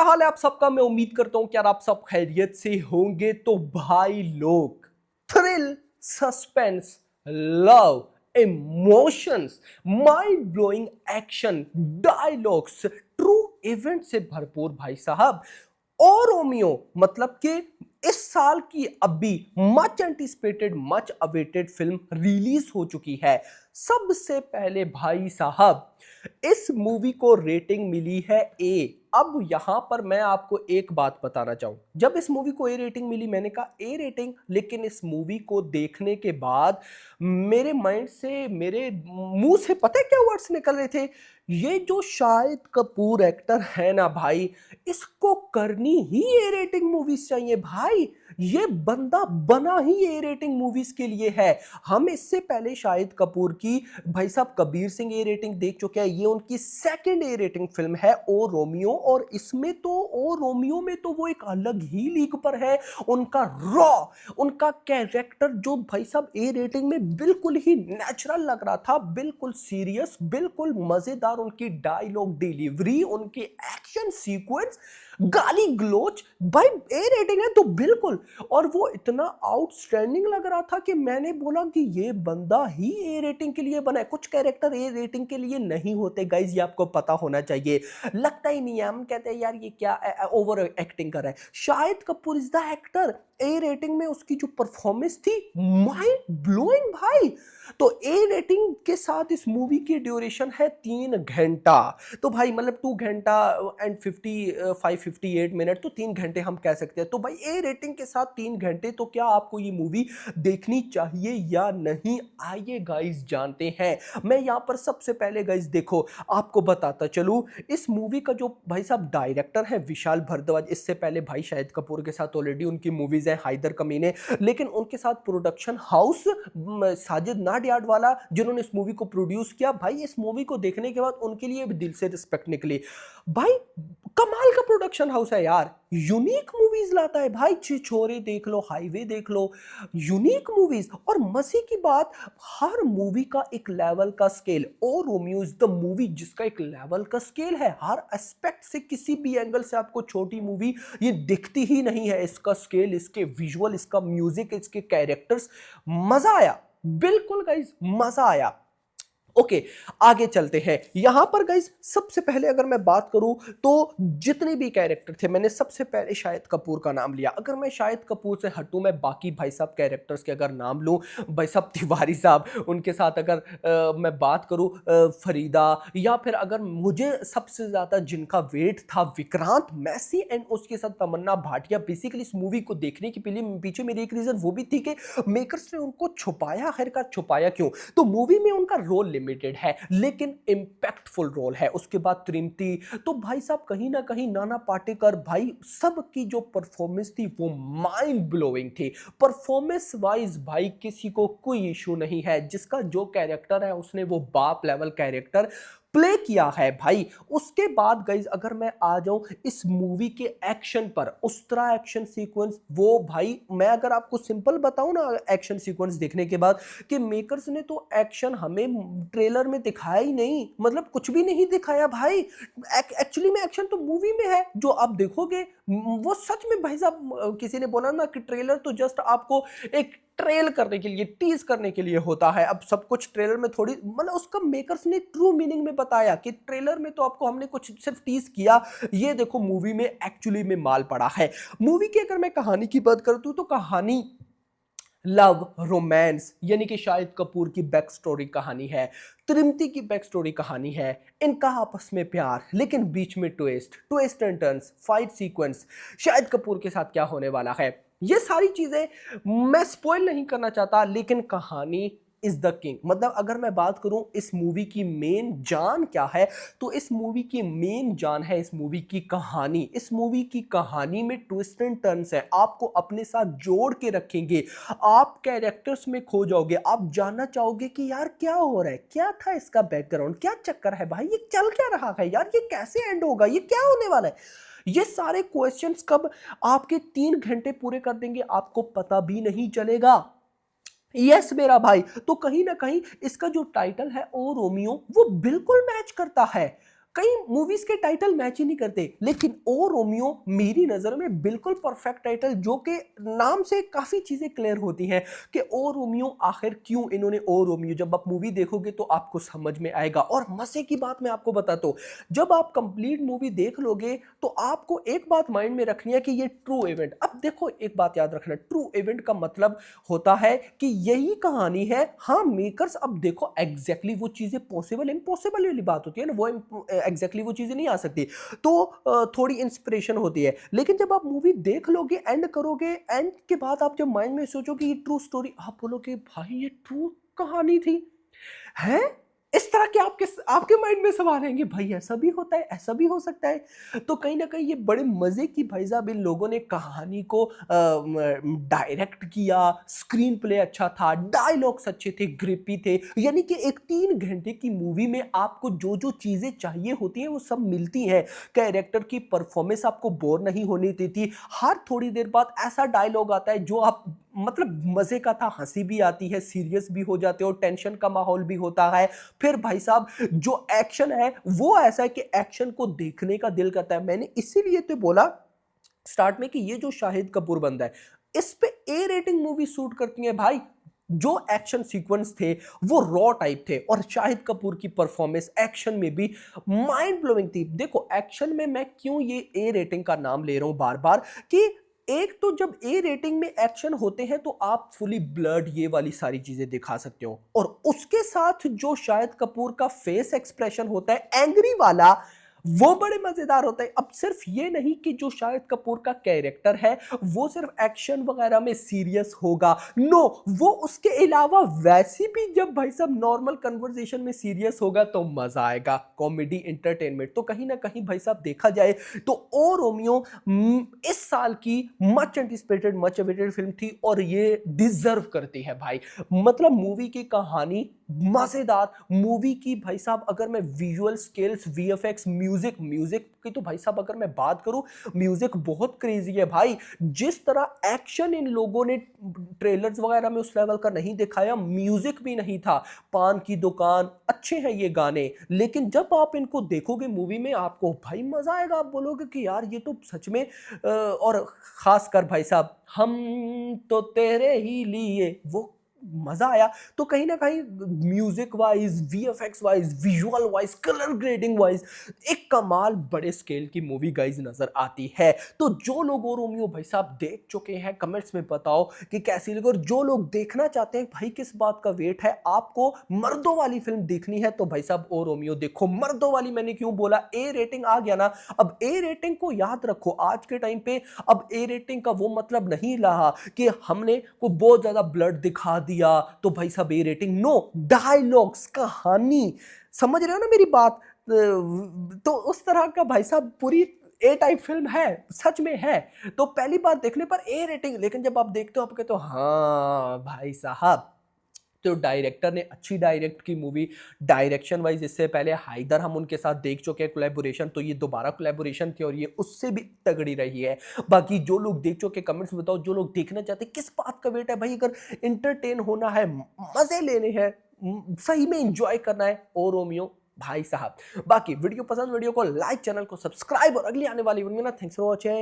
हाल है आप सबका। मैं उम्मीद करता हूं कि यार आप सब खैरियत से होंगे। तो भाई लोग, thrill, suspense, love, emotions, mind blowing action, dialogues, true event से भरपूर भाई साहब और रोमियो, मतलब कि इस साल की अभी much anticipated, much awaited film release हो चुकी है। सबसे पहले भाई साहब, इस मूवी को रेटिंग मिली है ए। अब यहां पर मैं आपको एक बात बताना चाहूं, जब इस मूवी को ए रेटिंग मिली मैंने कहा ए रेटिंग, लेकिन इस मूवी को देखने के बाद मेरे माइंड से, मेरे मुंह से पता है क्या वर्ड्स निकल रहे थे? ये जो शाहिद कपूर एक्टर है ना भाई, इसको करनी ही ए रेटिंग मूवीज चाहिए भाई। ये बंदा बना ही ए रेटिंग मूवीज के लिए है। हम इससे पहले शाहिद कपूर की भाई साहब कबीर सिंह ए रेटिंग देख चुके हैं। ये उनकी सेकंड ए रेटिंग फिल्म है ओ रोमियो, और इसमें तो ओ रोमियो में तो वो एक अलग ही लीग पर है। उनका रॉ, उनका कैरेक्टर जो भाई साहब ए रेटिंग में बिल्कुल ही नेचुरल लग रहा था, बिल्कुल सीरियस, बिल्कुल मजेदार। उनकी डायलॉग डिलीवरी, उनके एक्शन सीक्वेंस, गाली गलोच, भाई ए रेटिंग है तो बिल्कुल। और वो इतना आउटस्टैंडिंग लग रहा था कि मैंने बोला कि ये बंदा ही ए रेटिंग के लिए बना है। कुछ कैरेक्टर ए रेटिंग के लिए नहीं होते गाइज, ये आपको पता होना चाहिए। लगता ही नहीं है, हम कहते हैं यार ये क्या ओवर एक्टिंग कर रहा है। Shahid Kapoor is the actor. A rating में उसकी जो परफॉर्मेंस थी, माइंड ब्लोइंग भाई। तो ए रेटिंग के साथ इस मूवी की ड्यूरेशन है 3 घंटा। तो भाई मतलब 2 घंटा एंड 58 मिनट, तो 3 घंटे हम कह सकते हैं। तो भाई ए रेटिंग के साथ 3 घंटे, तो क्या आपको ये मूवी देखनी चाहिए या नहीं? आइए गाइस जानते हैं। मैं यहां पर सबसे पहले गाइस देखो आपको बताता चलूं, इस मूवी का जो भाई साहब डायरेक्टर है विशाल भारद्वाज। इससे पहले भाई शाहिद कपूर के साथ ऑलरेडी उनकी मूवीज है हैदर कमीने, लेकिन उनके साथ प्रोडक्शन हाउस साजिद नाडियाड वाला, जिन्होंने इस मूवी को प्रोड्यूस किया। भाई इस मूवी को देखने के बाद उनके लिए भी दिल से रिस्पेक्ट निकली। भाई कमाल का प्रोडक्शन हाउस है यार, यूनिक मूवीज लाता है भाई। छिछोरे देख लो, हाईवे देख लो, यूनिक मूवीज। और मजे की बात, हर मूवी का एक लेवल का scale. O Romeo is the movie जिसका एक लेवल का स्केल है। हर एस्पेक्ट से, किसी भी एंगल से आपको छोटी मूवी ये दिखती ही नहीं है। इसका स्केल, इसके विजुअल, इसका म्यूजिक, इसके कैरेक्टर्स, मजा आया। बिल्कुल गाइज मजा आया। ओके, आगे चलते हैं। यहां पर गाइज सबसे पहले अगर मैं बात करूं तो जितने भी कैरेक्टर थे, मैंने सबसे पहले शाहिद कपूर का नाम लिया। अगर मैं शाहिद कपूर से हटूं, मैं बाकी भाई साहब कैरेक्टर्स के अगर नाम लूं, भाई साहब तिवारी साहब, उनके साथ अगर मैं बात करूं फरीदा, या फिर अगर मुझे सबसे ज्यादा जिनका वेट था विक्रांत मैसी एंड उसके साथ तमन्ना भाटिया। बेसिकली इस मूवी को देखने के पीछे मेरी एक रीजन वो भी थी कि मेकर्स ने उनको छुपाया। आखिरकार छुपाया क्यों? तो मूवी में उनका रोल लिमिटेड है लेकिन इंपैक्टफुल रोल है। उसके बाद त्रिमती, तो भाई साहब कहीं ना कहीं नाना पाटेकर, भाई सबकी जो परफॉर्मेंस थी वो माइंड ब्लोइंग थी। परफॉर्मेंस वाइज भाई किसी को कोई इशू नहीं है। जिसका जो कैरेक्टर है उसने वो बाप लेवल कैरेक्टर प्ले किया है भाई। उसके बाद गाइज अगर मैं आ जाऊं इस मूवी के एक्शन पर, उस्तरा एक्शन सीक्वेंस, वो भाई मैं अगर आपको सिंपल बताऊं ना एक्शन सीक्वेंस देखने के बाद, कि मेकर्स ने तो एक्शन हमें ट्रेलर में दिखाया ही नहीं, मतलब कुछ भी नहीं दिखाया भाई। एक्चुअली में एक्शन तो मूवी में है, जो आप देखोगे वो सच में भाई साहब, किसी ने बोला ना कि ट्रेलर तो जस्ट आपको एक ट्रेल करने के लिए, टीज करने के लिए होता है। अब सब कुछ ट्रेलर में थोड़ी, मतलब उसका मेकर्स ने ट्रू मीनिंग में बताया कि ट्रेलर में तो आपको हमने कुछ सिर्फ टीज किया, ये देखो मूवी में एक्चुअली में माल पड़ा है। मूवी की अगर मैं कहानी की बात करता हूं तो कहानी लव रोमांस, यानी कि शाहिद कपूर की बैक स्टोरी कहानी है, त्रिमती की बैक स्टोरी कहानी है। इनका आपस में प्यार, लेकिन बीच में twist and turns, fight sequence, Shahid Kapoor के साथ क्या होने वाला है, ये सारी चीजें मैं स्पॉइल नहीं करना चाहता। लेकिन कहानी इज द किंग। मतलब अगर मैं बात करूं इस मूवी की मेन जान क्या है, तो इस मूवी की मेन जान है इस मूवी की कहानी। इस मूवी की कहानी में ट्विस्ट एंड टर्न्स है, आपको अपने साथ जोड़ के रखेंगे। आप कैरेक्टर्स में खो जाओगे, आप जानना चाहोगे कि यार क्या हो रहा है, क्या था इसका बैकग्राउंड, क्या चक्कर है भाई, ये चल क्या रहा है यार, ये कैसे एंड होगा, ये क्या होने वाला है। ये सारे क्वेश्चंस कब आपके 3 घंटे पूरे कर देंगे आपको पता भी नहीं चलेगा। यस मेरा भाई, तो कहीं ना कहीं इसका जो टाइटल है ओ रोमियो, वो बिल्कुल मैच करता है। कई मूवीज के टाइटल मैच ही नहीं करते, लेकिन ओ रोमियो मेरी नजर में बिल्कुल परफेक्ट टाइटल, जो कि नाम से काफी चीजें क्लियर होती हैं कि ओ रोमियो आखिर क्यों इन्होंने ओ रोमियो, जब आप मूवी देखोगे तो आपको समझ में आएगा। और मजे की बात मैं आपको बताता हूं, जब आप कंप्लीट मूवी देख लोगे तो आपको एक बात माइंड में रखनी है कि ये ट्रू इवेंट, अब देखो एक बात याद रखना, ट्रू इवेंट का मतलब होता है कि यही कहानी है। हाँ मेकर्स, अब देखो एग्जैक्टली वो चीजें पॉसिबल इम्पॉसिबल वाली बात होती है ना, वो एग्जैक्टली वो चीजें नहीं आ सकती, तो थोड़ी इंस्पिरेशन होती है। लेकिन जब आप मूवी देख लोगे, एंड करोगे, एंड के बाद आप जब माइंड में सोचोगे ये ट्रू स्टोरी, आप बोलोगे भाई ये ट्रू कहानी थी है। इस तरह के आपके आपके माइंड में सवाल आएंगे, भाई ऐसा भी होता है, ऐसा भी हो सकता है। तो कहीं ना कहीं ये बड़े मजे की भाई साहब इन लोगों ने कहानी को डायरेक्ट किया, स्क्रीन प्ले अच्छा था, डायलॉग्स अच्छे थे, ग्रिपी थे, यानी कि एक 3 घंटे की मूवी में आपको जो जो चीजें चाहिए होती हैं वो सब मिलती हैं। कैरेक्टर की परफॉर्मेंस आपको बोर नहीं होने देती, हर थोड़ी देर बाद ऐसा डायलॉग आता है जो आप मतलब मजे का था, हंसी भी आती है, सीरियस भी हो जाते हो, टेंशन का माहौल भी होता है। फिर भाई साहब जो एक्शन है वो ऐसा है कि एक्शन को देखने का दिल करता है। मैंने इसीलिए तो बोला स्टार्ट में कि ये जो शाहिद कपूर बंदा है, इस पे ए रेटिंग मूवी सूट करती है भाई। जो एक्शन सीक्वेंस थे वो रॉ टाइप थे, और शाहिद कपूर की परफॉर्मेंस एक्शन में भी माइंड ब्लोइंग थी। देखो एक्शन में मैं क्यों ये ए रेटिंग का नाम ले रहा हूं बार बार, कि एक तो जब ए रेटिंग में एक्शन होते हैं तो आप फुली ब्लड ये वाली सारी चीजें दिखा सकते हो, और उसके साथ जो शाहिद कपूर का फेस एक्सप्रेशन होता है एंग्री वाला, वो बड़े मजेदार होता है। अब सिर्फ ये नहीं कि जो शाहिद कपूर का कैरेक्टर है वो सिर्फ एक्शन वगैरह में सीरियस होगा, नो, वो उसके अलावा वैसे भी जब भाई साहब नॉर्मल कन्वर्सेशन में सीरियस होगा तो मजा आएगा, कॉमेडी एंटरटेनमेंट। तो कहीं ना कहीं भाई साहब देखा जाए तो ओ रोमियो इस साल की much anticipated much awaited film थी, और ये डिजर्व करती है भाई। मतलब मूवी की कहानी मजेदार, मूवी की भाई साहब अगर मैं visual skills, VFX, music music की तो भाई साहब अगर मैं बात करूं, म्यूजिक बहुत क्रेजी है भाई। जिस तरह एक्शन इन लोगों ने ट्रेलर्स वगैरह में उस लेवल का नहीं दिखाया, म्यूजिक भी नहीं था। पान की दुकान, अच्छे हैं ये गाने, लेकिन जब आप इनको देखोगे मूवी में आपको भाई मजा आएगा, आप बोलोगे कि यार ये तो सच में और खासकर भाई साहब हम तो तेरे ही लिए, वो मजा आया। तो कहीं ना कहीं music wise, VFX wise, visual wise, colour grading wise एक कमाल बड़े स्केल की मूवी गाइज नजर आती है। तो जो लोग ओ रोमियो भाई साहब देख चुके हैं कमेंट्स में बताओ कि कैसी लगी, और जो लोग देखना चाहते हैं भाई किस बात का वेट है, आपको मर्दों वाली फिल्म देखनी है तो भाई साहब ओ रोमियो देखो। मर्दों वाली मैंने क्यों बोला, ए रेटिंग आ गया ना, अब ए रेटिंग को याद रखो आज के टाइम पे। अब ए रेटिंग का वो मतलब नहीं रहा कि हमने को बहुत ज्यादा ब्लड दिखा दिया तो भाई साहब ए रेटिंग, नो, डायलॉग्स, कहानी, समझ रहे हो ना मेरी बात। तो उस तरह का भाई साहब पूरी ए टाइप फिल्म है, सच में है। तो पहली बार देखने पर ए रेटिंग, लेकिन जब आप देखते हो आप कहते हो हाँ भाई साहब, तो डायरेक्टर ने अच्छी डायरेक्ट की मूवी। डायरेक्शन वाइज इससे पहले हाइदर हम उनके साथ देख चुके हैं कोलैबोरेशन, तो ये दोबारा कोलैबोरेशन थी और ये उससे भी तगड़ी रही है। बाकी जो लोग देख चुके कमेंट्स में बताओ, जो लोग देखना चाहते हैं किस बात का वेट है भाई, अगर इंटरटेन होना है, मजे लेने हैं, सही में इंजॉय करना है, ओ रोमियो भाई साहब। बाकी वीडियो पसंद, वीडियो को लाइक, चैनल को सब्सक्राइब, और अगली आने वाली वीडियो में ना, थैंक्स फॉर वॉचिंग।